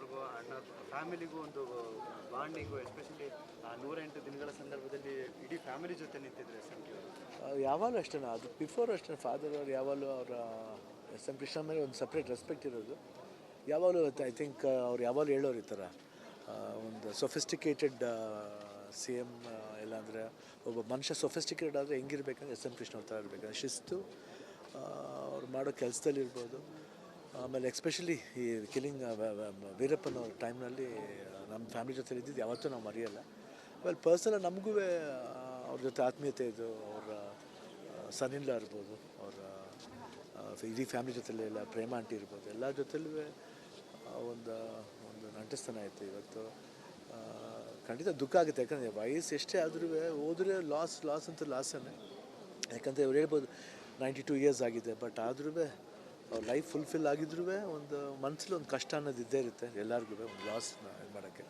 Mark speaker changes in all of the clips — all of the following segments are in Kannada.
Speaker 1: ಅವ್ರಿಗೂ ಅಣ್ಣ ಫ್ಯಾಮಿಲಿಗೂ ಒಂದು ಬಾಂಡಿಂಗು ಎಸ್ಪೆಷಲಿ 108 ದಿನಗಳ ಸಂದರ್ಭದಲ್ಲಿ ಇಡೀ ಫ್ಯಾಮಿಲಿ ಜೊತೆ ನಿಂತಿದ್ರು ಎಸ್ ಎಂ ಟಿ ಅವರು.
Speaker 2: ಯಾವಾಗಲೂ ಅಷ್ಟೇ ಅದು ಬಿಫೋರ್ ಅಷ್ಟೇ ಫಾದರ್ ಅವ್ರು ಯಾವಾಗಲೂ ಅವರ ಎಸ್ ಎಂ ಕೃಷ್ಣ ಮೇಲೆ ಒಂದು ಸಪ್ರೇಟ್ ರೆಸ್ಪೆಕ್ಟ್ ಇರೋದು. ಯಾವಾಗಲೂ ಐ ಥಿಂಕ್ ಅವ್ರು ಯಾವಾಗಲೂ ಹೇಳೋರು ಈ ಥರ ಒಂದು ಸೊಫಿಸ್ಟಿಕೇಟೆಡ್ ಸಿ ಎಮ್ ಇಲ್ಲಾಂದರೆ ಒಬ್ಬ ಮನುಷ್ಯ ಸೊಫಿಸ್ಟಿಕೇಟೆಡ್ ಆದರೆ ಹೆಂಗಿರ್ಬೇಕಂದ್ರೆ ಎಸ್ ಎಂ ಕೃಷ್ಣ ಅವ್ರ ಥರ ಇರಬೇಕಂದ್ರೆ ಶಿಸ್ತು ಅವ್ರು ಮಾಡೋ ಕೆಲಸದಲ್ಲಿರ್ಬೋದು. ಆಮೇಲೆ ಎಕ್ಸ್ಪೆಷಲಿ ಈ ಕಿಲಿಂಗ್ ವೀರಪ್ಪನ ಅವ್ರ ಟೈಮ್ನಲ್ಲಿ ನಮ್ಮ ಫ್ಯಾಮಿಲಿ ಜೊತೆ ಇದ್ದಿದ್ದು ಯಾವತ್ತೂ ನಾವು ಮರೆಯಲ್ಲ. ಆಮೇಲೆ ಪರ್ಸನಲ್ ನಮಗೂ ಅವ್ರ ಜೊತೆ ಆತ್ಮೀಯತೆ ಇದು. ಅವರ ಸನ್ನಿಲ್ಲ ಇರ್ಬೋದು, ಅವರ ಇಡೀ ಫ್ಯಾಮಿಲಿ ಜೊತೆಲೆಲ್ಲ ಪ್ರೇಮ ಆಂಟಿ ಇರ್ಬೋದು, ಎಲ್ಲ ಜೊತೆಲೂ ಒಂದು ಒಂದು ನಂಟಸ್ತನ ಆಯಿತು. ಇವತ್ತು ಖಂಡಿತ ದುಃಖ ಆಗುತ್ತೆ. ಯಾಕಂದರೆ ವಯಸ್ಸು ಎಷ್ಟೇ ಆದ್ರೂ ಹೋದರೆ ಲಾಸ್ ಅಂತ ಲಾಸನ್ನೇ. ಯಾಕಂದರೆ ಅವ್ರು ಹೇಳ್ಬೋದು 92 ಇಯರ್ಸ್ ಆಗಿದೆ, ಬಟ್ ಆದ್ರೂ ಅವ್ರ ಲೈಫ್ ಫುಲ್ಫಿಲ್ ಆಗಿದ್ರೂ ಒಂದು ಮನಸ್ಸಲ್ಲಿ ಒಂದು ಕಷ್ಟ ಅನ್ನೋದು ಇದ್ದೇ ಇರುತ್ತೆ ಎಲ್ಲರಿಗೂ, ಒಂದು ಲಾಸ್ನ ಇದು ಮಾಡೋಕ್ಕೆ.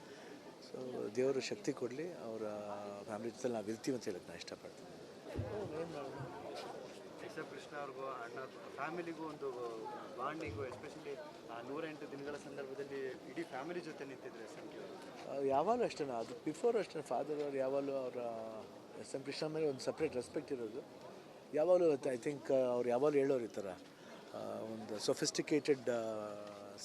Speaker 2: ಸೊ ದೇವರು ಶಕ್ತಿ ಕೊಡಲಿ, ಅವರ ಫ್ಯಾಮಿಲಿ ಜೊತೆ ನಾವು ಇರ್ತೀವಿ ಅಂತ ಹೇಳಕ್ಕೆ ನಾನು ಇಷ್ಟಪಡ್ತೀನಿ. ಏನು ಮಾಡೋದು,
Speaker 1: ಎಸ್ ಎಂ ಕೃಷ್ಣ ಅವ್ರಿಗೂ ಅಣ್ಣ ಫ್ಯಾಮಿಲಿಗೂ ಒಂದು ಬಾಂಡಿಂಗು ಎಸ್ಪೆಷಲಿ 108 ದಿನಗಳ ಸಂದರ್ಭದಲ್ಲಿ ಇಡೀ ಫ್ಯಾಮಿಲಿ ಜೊತೆ ನಿಂತಿದ್ರು ಎಸ್ ಎಂ ಟಿ ಅವರು.
Speaker 2: ಯಾವಾಗಲೂ ಅಷ್ಟೇ ಅದು ಬಿಫೋರ್ ಅಷ್ಟೇ ಫಾದರ್ ಅವ್ರು ಯಾವಾಗಲೂ ಅವರ ಎಸ್ ಎಂ ಕೃಷ್ಣ ಮೇಲೆ ಒಂದು ಸಪ್ರೇಟ್ ರೆಸ್ಪೆಕ್ಟ್ ಇರೋದು. ಯಾವಾಗಲೂ ಐ ಥಿಂಕ್ ಅವ್ರು ಯಾವಾಗಲೂ ಹೇಳೋರು ಈ ಥರ ಒಂದು ಸೊಫಿಸ್ಟಿಕೇಟೆಡ್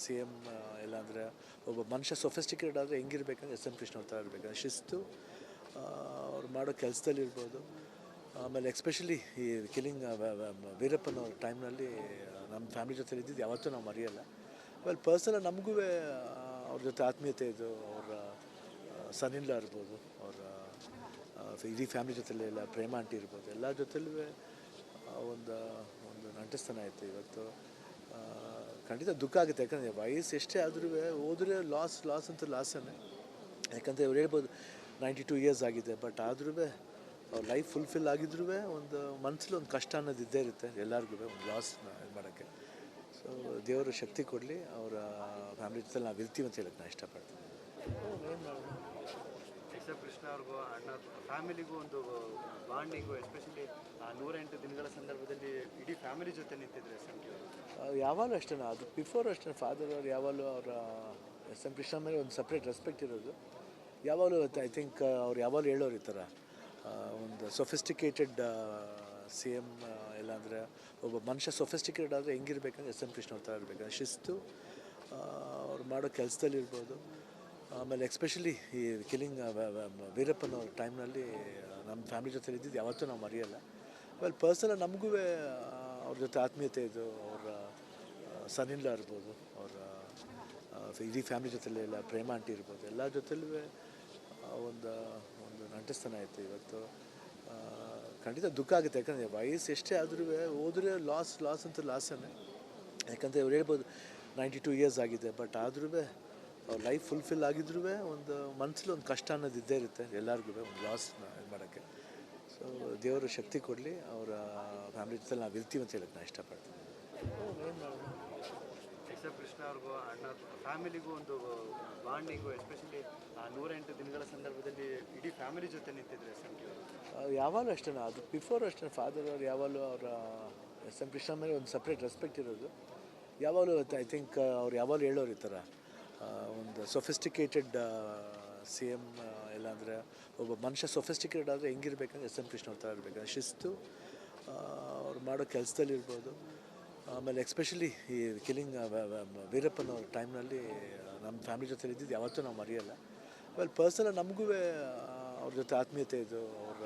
Speaker 2: ಸಿ ಎಮ್ ಇಲ್ಲಾಂದರೆ ಒಬ್ಬ ಮನುಷ್ಯ ಸೊಫಿಸ್ಟಿಕೇಟೆಡ್ ಆದರೆ ಹೆಂಗಿರ್ಬೇಕಂದ್ರೆ ಎಸ್ ಎಂ ಕೃಷ್ಣ ಅವ್ರ ಥರ ಇರಬೇಕಂದ್ರೆ ಶಿಸ್ತು ಅವ್ರು ಮಾಡೋ ಕೆಲಸದಲ್ಲಿರ್ಬೋದು. ಆಮೇಲೆ ಎಕ್ಸ್ಪೆಷಲಿ ಈ ಕಿಲಿಂಗ್ ವೀರಪ್ಪನ ಅವ್ರ ಟೈಮ್ನಲ್ಲಿ ನಮ್ಮ ಫ್ಯಾಮಿಲಿ ಜೊತೆ ಇದ್ದಿದ್ದು ಯಾವತ್ತೂ ನಾವು ಮರೆಯಲ್ಲ. ಆಮೇಲೆ ಪರ್ಸನಲ್ ನಮಗೂ ಅವ್ರ ಜೊತೆ ಆತ್ಮೀಯತೆ ಇದು. ಅವರ ಸನ್ನಿಲ್ಲ ಇರ್ಬೋದು, ಅವರ ಇಡೀ ಫ್ಯಾಮಿಲಿ ಜೊತೆಲೆಲ್ಲ ಪ್ರೇಮ ಆಂಟಿ ಇರ್ಬೋದು, ಎಲ್ಲ ಜೊತೆಲೂ ಒಂದು ಒಂದು ನಂಟಸ್ತನ ಆಯಿತು. ಇವತ್ತು ಖಂಡಿತ ದುಃಖ ಆಗುತ್ತೆ. ಯಾಕಂದರೆ ವಯಸ್ಸು ಎಷ್ಟೇ ಆದ್ರೂ ಹೋದರೆ ಲಾಸ್ ಅಂತ ಲಾಸನ್ನೇ. ಯಾಕಂದರೆ ಅವ್ರು ಹೇಳ್ಬೋದು 92 ಇಯರ್ಸ್ ಆಗಿದೆ, ಬಟ್ ಆದ್ರೂ ಅವ್ರ ಲೈಫ್ ಫುಲ್ಫಿಲ್ ಆಗಿದ್ರೂ ಒಂದು ಮನಸ್ಸಲ್ಲಿ ಒಂದು ಕಷ್ಟ ಅನ್ನೋದು ಇದ್ದೇ ಇರುತ್ತೆ ಎಲ್ಲರಿಗೂ, ಒಂದು ಲಾಸ್ನ ಇದು ಮಾಡೋಕ್ಕೆ. ಸೊ ದೇವರು ಶಕ್ತಿ ಕೊಡಲಿ, ಅವರ ಫ್ಯಾಮಿಲಿ ಜೊತೆ ನಾವು ಇರ್ತೀವಿ ಅಂತ ಹೇಳಕ್ಕೆ ನಾನು ಇಷ್ಟಪಡ್ತೀನಿ. ಏನು ಮಾಡೋದು,
Speaker 1: ಎಸ್ ಎಂ ಕೃಷ್ಣ ಅವ್ರಿಗೂ ಅಣ್ಣ ಫ್ಯಾಮಿಲಿಗೂ ಒಂದು ಬಾಂಡಿಂಗು ಎಸ್ಪೆಷಲಿ 108 ದಿನಗಳ ಸಂದರ್ಭದಲ್ಲಿ ಇಡೀ ಫ್ಯಾಮಿಲಿ ಜೊತೆ ನಿಂತಿದ್ರು ಎಸ್ ಎಂ ಟಿ ಅವರು.
Speaker 2: ಯಾವಾಗಲೂ ಅಷ್ಟೇ ಅದು ಬಿಫೋರ್ ಅಷ್ಟೇ ಫಾದರ್ ಅವ್ರು ಯಾವಾಗಲೂ ಅವರ ಎಸ್ ಎಂ ಕೃಷ್ಣ ಮೇಲೆ ಒಂದು ಸಪ್ರೇಟ್ ರೆಸ್ಪೆಕ್ಟ್ ಇರೋದು. ಯಾವಾಗಲೂ ಐ ಥಿಂಕ್ ಅವ್ರು ಯಾವಾಗಲೂ ಹೇಳೋರು ಈ ಥರ ಒಂದು ಸೊಫಿಸ್ಟಿಕೇಟೆಡ್ ಸಿ ಎಮ್ ಇಲ್ಲಾಂದರೆ ಒಬ್ಬ ಮನುಷ್ಯ ಸೊಫಿಸ್ಟಿಕೇಟೆಡ್ ಆದರೆ ಹೆಂಗಿರ್ಬೇಕಂದ್ರೆ ಎಸ್ ಎಂ ಕೃಷ್ಣ ಅವ್ರ ಥರ ಇರಬೇಕಂದ್ರೆ ಶಿಸ್ತು ಅವ್ರು ಮಾಡೋ ಕೆಲಸದಲ್ಲಿರ್ಬೋದು. ಆಮೇಲೆ ಎಕ್ಸ್ಪೆಷಲಿ ಈ ಕಿಲಿಂಗ್ ವೀರಪ್ಪನ ಅವ್ರ ಟೈಮ್ನಲ್ಲಿ ನಮ್ಮ ಫ್ಯಾಮಿಲಿ ಜೊತೆ ಇದ್ದಿದ್ದು ಯಾವತ್ತೂ ನಾವು ಮರೆಯಲ್ಲ. ಆಮೇಲೆ ಪರ್ಸನಲ್ ನಮಗೂ ಅವ್ರ ಜೊತೆ ಆತ್ಮೀಯತೆ ಇದು. ಅವರ ಸನ್ನಿಲ್ಲ ಇರ್ಬೋದು, ಅವರ ಇಡೀ ಫ್ಯಾಮಿಲಿ ಜೊತೆಲೆಲ್ಲ ಪ್ರೇಮ ಆಂಟಿ ಇರ್ಬೋದು, ಎಲ್ಲ ಜೊತೆಲೂ ಒಂದು ಒಂದು ನಂಟಸ್ತನ ಆಯಿತು. ಇವತ್ತು ಖಂಡಿತ ದುಃಖ ಆಗುತ್ತೆ. ಯಾಕಂದರೆ ವಯಸ್ಸು ಎಷ್ಟೇ ಆದ್ರೂ ಹೋದರೆ ಲಾಸ್ ಅಂತ ಲಾಸನ್ನೇ. ಯಾಕಂದರೆ ಅವ್ರು ಹೇಳ್ಬೋದು 92 ಇಯರ್ಸ್ ಆಗಿದೆ, ಬಟ್ ಆದ್ರೂ ಅವ್ರ ಲೈಫ್ ಫುಲ್ಫಿಲ್ ಆಗಿದ್ರೂ ಒಂದು ಮನಸ್ಸಲ್ಲಿ ಒಂದು ಕಷ್ಟ ಅನ್ನೋದು ಇದ್ದೇ ಇರುತ್ತೆ ಎಲ್ಲರಿಗೂ, ಒಂದು ಲಾಸ್ನ ಇದು ಮಾಡೋಕ್ಕೆ. ಸೊ ದೇವರು ಶಕ್ತಿ ಕೊಡಲಿ, ಅವರ ಫ್ಯಾಮಿಲಿ ಜೊತೆ ನಾವು ಇರ್ತೀವಿ ಅಂತ ಹೇಳಕ್ಕೆ ನಾನು ಇಷ್ಟಪಡ್ತೀನಿ. ಏನು ಮಾಡೋದು,
Speaker 1: ಎಸ್ ಎಂ ಕೃಷ್ಣ ಅವ್ರಿಗೂ ಅಣ್ಣ ಫ್ಯಾಮಿಲಿಗೂ ಒಂದು ಬಾಂಡಿಂಗು ಎಸ್ಪೆಷಲಿ 108 ದಿನಗಳ ಸಂದರ್ಭದಲ್ಲಿ ಇಡೀ ಫ್ಯಾಮಿಲಿ ಜೊತೆ ನಿಂತಿದ್ರು ಎಸ್ ಎಂ ಟಿ ಅವರು.
Speaker 2: ಯಾವಾಗಲೂ ಅಷ್ಟೇ ಅದು ಬಿಫೋರ್ ಅಷ್ಟೇ ಫಾದರ್ ಅವ್ರು ಯಾವಾಗಲೂ ಅವರ ಎಸ್ ಎಂ ಕೃಷ್ಣ ಮೇಲೆ ಒಂದು ಸಪ್ರೇಟ್ ರೆಸ್ಪೆಕ್ಟ್ ಇರೋದು. ಯಾವಾಗಲೂ ಐ ಥಿಂಕ್ ಅವ್ರು ಯಾವಾಗಲೂ ಹೇಳೋರು ಈ ಥರ ಒಂದು ಸೊಫಿಸ್ಟಿಕೇಟೆಡ್ ಸಿ ಎಮ್ ಇಲ್ಲಾಂದರೆ ಒಬ್ಬ ಮನುಷ್ಯ ಸೊಫಿಸ್ಟಿಕೇಟೆಡ್ ಆದರೆ ಹೆಂಗಿರ್ಬೇಕಂದ್ರೆ ಎಸ್ ಎಂ ಕೃಷ್ಣ ಅವ್ರ ಥರ ಇರಬೇಕಂದ್ರೆ ಶಿಸ್ತು ಅವ್ರು ಮಾಡೋ ಕೆಲಸದಲ್ಲಿರ್ಬೋದು. ಆಮೇಲೆ ಎಕ್ಸ್ಪೆಷಲಿ ಈ ಕಿಲಿಂಗ್ ವೀರಪ್ಪನ ಅವ್ರ ಟೈಮ್ನಲ್ಲಿ ನಮ್ಮ ಫ್ಯಾಮಿಲಿ ಜೊತೆ ಇದ್ದಿದ್ದು ಯಾವತ್ತೂ ನಾವು ಮರೆಯಲ್ಲ. ಆಮೇಲೆ ಪರ್ಸನಲ್ ನಮಗೂ ಅವ್ರ ಜೊತೆ ಆತ್ಮೀಯತೆ ಇದು. ಅವರ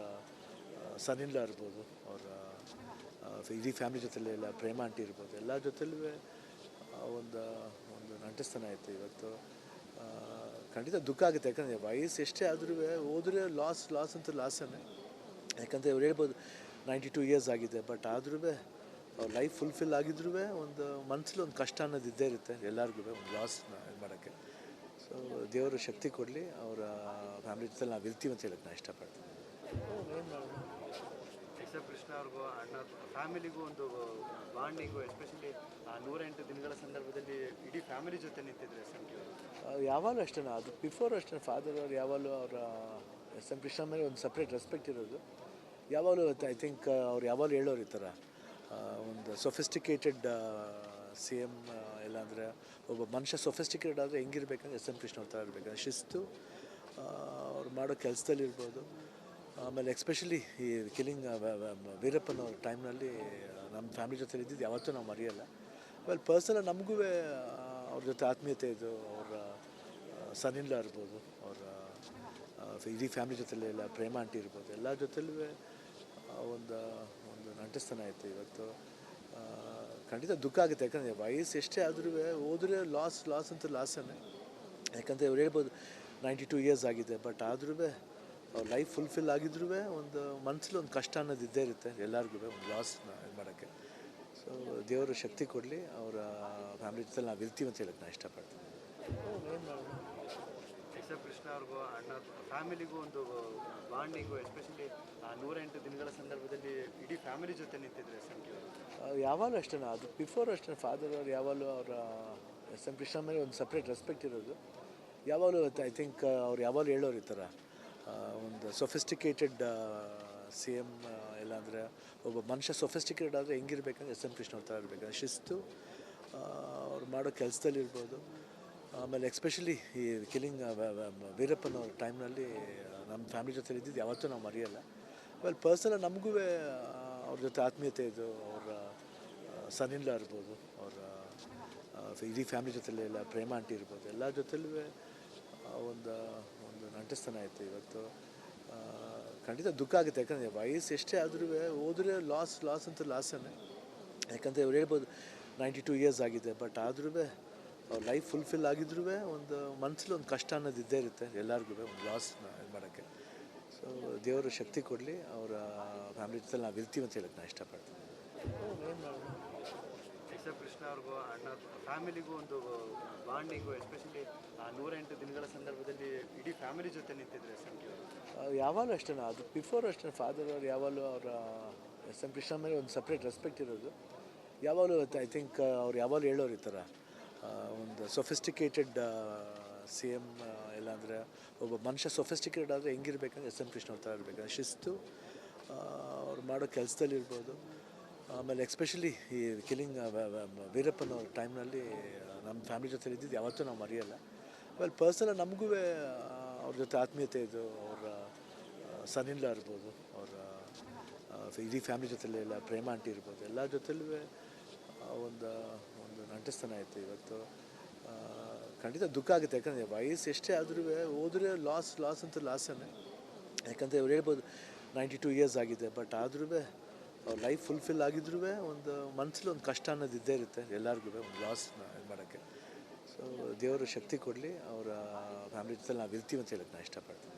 Speaker 2: ಸನ್ನಿಲ್ಲ ಇರ್ಬೋದು, ಅವರ ಇಡೀ ಫ್ಯಾಮಿಲಿ ಜೊತೆಲೆಲ್ಲ ಪ್ರೇಮ ಆಂಟಿ ಇರ್ಬೋದು, ಎಲ್ಲ ಜೊತೆಲೂ ಒಂದು ಒಂದು ನಂಟಸ್ತನ ಆಯಿತು. ಇವತ್ತು ಖಂಡಿತ ದುಃಖ ಆಗುತ್ತೆ. ಯಾಕಂದರೆ ವಯಸ್ಸು ಎಷ್ಟೇ ಆದ್ರೂ ಹೋದರೆ ಲಾಸ್ ಅಂತ ಲಾಸನ್ನೇ. ಯಾಕಂದರೆ ಅವ್ರು ಹೇಳ್ಬೋದು 92 ಇಯರ್ಸ್ ಆಗಿದೆ, ಬಟ್ ಆದ್ರೂ ಅವ್ರ ಲೈಫ್ ಫುಲ್ಫಿಲ್ ಆಗಿದ್ರೂ ಒಂದು ಮನಸ್ಸಲ್ಲಿ ಒಂದು ಕಷ್ಟ ಅನ್ನೋದು ಇದ್ದೇ ಇರುತ್ತೆ ಎಲ್ಲರಿಗೂ, ಒಂದು ಲಾಸ್ನ ಇದು ಮಾಡೋಕ್ಕೆ. ಸೊ ದೇವರು ಶಕ್ತಿ ಕೊಡಲಿ, ಅವರ ಫ್ಯಾಮಿಲಿ ಜೊತೆ ನಾವು ಇರ್ತೀವಿ ಅಂತ ಹೇಳಕ್ಕೆ ನಾನು ಇಷ್ಟಪಡ್ತೀನಿ. ಏನು ಮಾಡೋದು,
Speaker 1: ಎಸ್ ಎಂ ಕೃಷ್ಣ ಅವ್ರಿಗೂ ಅಣ್ಣ ಫ್ಯಾಮಿಲಿಗೂ ಒಂದು ಬಾಂಡಿಂಗು ಎಸ್ಪೆಷಲಿ 108 ದಿನಗಳ ಸಂದರ್ಭದಲ್ಲಿ ಇಡೀ ಫ್ಯಾಮಿಲಿ ಜೊತೆ ನಿಂತಿದ್ರು ಎಸ್ ಎಂ ಟಿ ಅವರು.
Speaker 2: ಯಾವಾಗಲೂ ಅಷ್ಟೇ ಅದು ಬಿಫೋರ್ ಅಷ್ಟೇ ಫಾದರ್ ಅವ್ರು ಯಾವಾಗಲೂ ಅವರ ಎಸ್ ಎಂ ಕೃಷ್ಣ ಮೇಲೆ ಒಂದು ಸಪ್ರೇಟ್ ರೆಸ್ಪೆಕ್ಟ್ ಇರೋದು. ಯಾವಾಗಲೂ ಐ ಥಿಂಕ್ ಅವ್ರು ಯಾವಾಗಲೂ ಹೇಳೋರು ಈ ಥರ ಒಂದು ಸೊಫಿಸ್ಟಿಕೇಟೆಡ್ ಸಿ ಎಮ್ ಎಲ್ಲ ಅಂದರೆ ಒಬ್ಬ ಮನುಷ್ಯ ಸೊಫಿಸ್ಟಿಕೇಟೆಡ್ ಆದರೆ ಹೆಂಗಿರ್ಬೇಕಂದ್ರೆ ಎಸ್ ಎಂ ಕೃಷ್ಣ ಅವ್ರ ಥರ ಇರಬೇಕು ಶಿಸ್ತು ಅವ್ರು ಮಾಡೋ ಕೆಲಸದಲ್ಲಿರ್ಬೋದು. ಆಮೇಲೆ ಎಕ್ಸ್ಪೆಷಲಿ ಈ ಕಿಲಿಂಗ್ ವೀರಪ್ಪನ ಅವ್ರ ಟೈಮ್ನಲ್ಲಿ ನಮ್ಮ ಫ್ಯಾಮಿಲಿ ಜೊತೆ ಇದ್ದಿದ್ದು ಯಾವತ್ತೂ ನಾವು ಮರೆಯಲ್ಲ. ಆಮೇಲೆ ಪರ್ಸನಲ್ ನಮಗೂ ಅವ್ರ ಜೊತೆ ಆತ್ಮೀಯತೆ ಇದು, ಅವರ ಸನ್ನಿಲ್ಲ ಇರ್ಬೋದು, ಅವರ ಇಡೀ ಫ್ಯಾಮಿಲಿ ಜೊತೆಲೆಲ್ಲ ಪ್ರೇಮ ಆಂಟಿ ಇರ್ಬೋದು, ಎಲ್ಲ ಜೊತೆಲೂ ಒಂದು ಒಂದು ನಂಟಸ್ತನ ಆಯಿತು ಇವತ್ತು. ಖಂಡಿತ ದುಃಖ ಆಗುತ್ತೆ, ಯಾಕಂದರೆ ವಯಸ್ಸು ಎಷ್ಟೇ ಆದ್ರೂ ಹೋದರೆ ಲಾಸ್ ಅಂತ ಲಾಸನ್ನೇ. ಯಾಕಂದರೆ ಇವ್ರು ಹೇಳ್ಬೋದು 92 ಇಯರ್ಸ್ ಆಗಿದೆ, ಬಟ್ ಆದ್ರೂ ಅವ್ರ ಲೈಫ್ ಫುಲ್ಫಿಲ್ ಆಗಿದ್ರೂ ಒಂದು ಮನಸ್ಸಲ್ಲಿ ಒಂದು ಕಷ್ಟ ಅನ್ನೋದು ಇದ್ದೇ ಇರುತ್ತೆ ಎಲ್ಲರಿಗೂ, ಒಂದು ಲಾಸ್ನ ಇದು ಮಾಡೋಕ್ಕೆ. ಸೊ ದೇವರು ಶಕ್ತಿ ಕೊಡಲಿ, ಅವರ ಫ್ಯಾಮಿಲಿ ಜೊತೆ ನಾವು ಇರ್ತೀವಿ ಅಂತ ಹೇಳಕ್ಕೆ ನಾನು ಇಷ್ಟಪಡ್ತೀನಿ.
Speaker 1: ಎಸ್ ಎಂ ಕೃಷ್ಣ ಅವ್ರಿಗೂ ಅಣ್ಣ ಫ್ಯಾಮಿಲಿಗೂ ಒಂದು ಬಾಂಡಿಂಗು, ಎಸ್ಪೆಷಲಿ 108 ದಿನಗಳ ಸಂದರ್ಭದಲ್ಲಿ ಇಡೀ ಫ್ಯಾಮಿಲಿ ಜೊತೆ ನಿಂತಿದ್ರು ಎಸ್ ಎಂ ಕೆ ಅವರು.
Speaker 2: ಯಾವಾಗಲೂ ಅಷ್ಟೇ, ಅದು ಬಿಫೋರ್ ಅಷ್ಟೇ ಫಾದರ್ ಅವ್ರು ಯಾವಾಗಲೂ ಅವರ ಎಸ್ ಎಂ ಕೃಷ್ಣ ಮೇಲೆ ಒಂದು ಸಪ್ರೇಟ್ ರೆಸ್ಪೆಕ್ಟ್ ಇರೋದು. ಯಾವಾಗಲೂ ಐ ಥಿಂಕ್ ಅವ್ರು ಯಾವಾಗಲೂ ಹೇಳೋರು ಈ ಥರ ಒಂದು ಸೊಫಿಸ್ಟಿಕೇಟೆಡ್ ಸಿ ಎಮ್ ಎಲ್ಲ ಅಂದರೆ ಒಬ್ಬ ಮನುಷ್ಯ ಸೊಫಿಸ್ಟಿಕೇಟೆಡ್ ಆದರೆ ಹೆಂಗಿರ್ಬೇಕಂದ್ರೆ ಎಸ್ ಎಂ ಕೃಷ್ಣ ಅವ್ರ ಥರ ಇರಬೇಕು ಶಿಸ್ತು ಅವ್ರು ಮಾಡೋ ಕೆಲಸದಲ್ಲಿರ್ಬೋದು. ಆಮೇಲೆ ಎಕ್ಸ್ಪೆಷಲಿ ಈ ಕಿಲಿಂಗ್ ವೀರಪ್ಪನ ಅವ್ರ ಟೈಮ್ನಲ್ಲಿ ನಮ್ಮ ಫ್ಯಾಮಿಲಿ ಜೊತೆ ಇದ್ದಿದ್ದು ಯಾವತ್ತೂ ನಾವು ಮರೆಯಲ್ಲ. ಆಮೇಲೆ ಪರ್ಸನಲ್ ನಮಗೂ ಅವ್ರ ಜೊತೆ ಆತ್ಮೀಯತೆ ಇದು, ಅವರ ಸನ್ನಿಲ್ಲ ಇರ್ಬೋದು, ಅವರ ಇಡೀ ಫ್ಯಾಮಿಲಿ ಜೊತೆಲೆಲ್ಲ ಪ್ರೇಮ ಆಂಟಿ ಇರ್ಬೋದು, ಎಲ್ಲ ಜೊತೆಲೂ ಒಂದು ಒಂದು ನಂಟಸ್ತನ ಆಯಿತು ಇವತ್ತು. ಖಂಡಿತ ದುಃಖ ಆಗುತ್ತೆ, ಯಾಕಂದರೆ ವಯಸ್ಸು ಎಷ್ಟೇ ಆದ್ರೂ ಹೋದರೆ ಲಾಸ್ ಅಂತ ಲಾಸನ್ನೇ. ಯಾಕಂದರೆ ಇವ್ರು ಹೇಳ್ಬೋದು 92 ಇಯರ್ಸ್ ಆಗಿದೆ, ಬಟ್ ಆದ್ರೂ ಅವ್ರ ಲೈಫ್ ಫುಲ್ಫಿಲ್ ಆಗಿದ್ರೂ ಒಂದು ಮನಸ್ಸಲ್ಲಿ ಒಂದು ಕಷ್ಟ ಅನ್ನೋದು ಇದ್ದೇ ಇರುತ್ತೆ ಎಲ್ಲರಿಗೂ, ಒಂದು ಲಾಸ್ನ ಇದು ಮಾಡೋಕ್ಕೆ. ಸೊ ದೇವರು ಶಕ್ತಿ ಕೊಡಲಿ, ಅವರ ಫ್ಯಾಮಿಲಿ ಜೊತೆ ನಾವು ಇರ್ತೀವಿ ಅಂತ ಹೇಳಕ್ಕೆ ನಾನು ಇಷ್ಟಪಡ್ತೀನಿ.
Speaker 1: ಎಸ್ ಎಂ ಕೃಷ್ಣ ಅವ್ರಿಗೂ ಅಣ್ಣ ಫ್ಯಾಮಿಲಿಗೂ ಒಂದು ಬಾಂಡಿಂಗು, ಎಸ್ಪೆಷಲಿ 108 ದಿನಗಳ ಸಂದರ್ಭದಲ್ಲಿ ಇಡೀ ಫ್ಯಾಮಿಲಿ ಜೊತೆ ನಿಂತಿದ್ರು ಎಸ್ ಎಂ ಕೆ ಅವರು.
Speaker 2: ಯಾವಾಗಲೂ ಅಷ್ಟೇ, ಅದು ಬಿಫೋರ್ ಅಷ್ಟೇ ಫಾದರ್ ಅವ್ರು ಯಾವಾಗಲೂ ಅವರ ಎಸ್ ಎಂ ಕೃಷ್ಣ ಮೇಲೆ ಒಂದು ಸಪ್ರೇಟ್ ರೆಸ್ಪೆಕ್ಟ್ ಇರೋದು. ಯಾವಾಗಲೂ ಐ ಥಿಂಕ್ ಅವ್ರು ಯಾವಾಗಲೂ ಹೇಳೋರು ಈ ಥರ ಒಂದು ಸೊಫಿಸ್ಟಿಕೇಟೆಡ್ ಸಿ ಎಮ್ ಎಲ್ಲ ಅಂದರೆ ಒಬ್ಬ ಮನುಷ್ಯ ಸೊಫಿಸ್ಟಿಕೇಟೆಡ್ ಆದರೆ ಹೆಂಗಿರ್ಬೇಕಂದ್ರೆ ಎಸ್ ಎಂ ಕೃಷ್ಣ ಅವ್ರ ಥರ ಇರಬೇಕು ಶಿಸ್ತು ಅವ್ರು ಮಾಡೋ ಕೆಲಸದಲ್ಲಿರ್ಬೋದು. ಆಮೇಲೆ ಎಕ್ಸ್ಪೆಷಲಿ ಈ ಕಿಲಿಂಗ್ ವೀರಪ್ಪನ ಅವ್ರ ಟೈಮ್ನಲ್ಲಿ ನಮ್ಮ ಫ್ಯಾಮಿಲಿ ಜೊತೆ ಇದ್ದಿದ್ದು ಯಾವತ್ತೂ ನಾವು ಮರೆಯಲ್ಲ. ಆಮೇಲೆ ಪರ್ಸನಲ್ ನಮಗೂ ಅವ್ರ ಜೊತೆ ಆತ್ಮೀಯತೆ ಇದು, ಅವರ ಸನ್ನಿಲ್ಲ ಇರ್ಬೋದು, ಅವರ ಇಡೀ ಫ್ಯಾಮಿಲಿ ಜೊತೆಲೆಲ್ಲ ಪ್ರೇಮ ಆಂಟಿ ಇರ್ಬೋದು, ಎಲ್ಲ ಜೊತೆಲೂ ಒಂದು ಒಂದು ನಂಟಸ್ತನ ಆಯಿತು ಇವತ್ತು. ಖಂಡಿತ ದುಃಖ ಆಗುತ್ತೆ, ಯಾಕಂದರೆ ವಯಸ್ಸು ಎಷ್ಟೇ ಆದ್ರೂ ಹೋದರೆ ಲಾಸ್ ಅಂತ ಲಾಸನ್ನೇ. ಯಾಕಂದರೆ ಇವ್ರು ಹೇಳ್ಬೋದು 92 ಇಯರ್ಸ್ ಆಗಿದೆ, ಬಟ್ ಆದ್ರೂ ಅವ್ರ ಲೈಫ್ ಫುಲ್ಫಿಲ್ ಆಗಿದ್ರೂ ಒಂದು ಮನಸ್ಸಲ್ಲಿ ಒಂದು ಕಷ್ಟ ಅನ್ನೋದು ಇದ್ದೇ ಇರುತ್ತೆ ಎಲ್ಲರಿಗೂ, ಒಂದು ಲಾಸ್ನ ಇದು ಮಾಡೋಕ್ಕೆ. ಸೊ ದೇವರು ಶಕ್ತಿ ಕೊಡಲಿ, ಅವರ ಫ್ಯಾಮಿಲಿ ಜೊತೆ ನಾವು ಇರ್ತೀವಿ ಅಂತ ಹೇಳಕ್ಕೆ ನಾನು ಇಷ್ಟಪಡ್ತೀನಿ.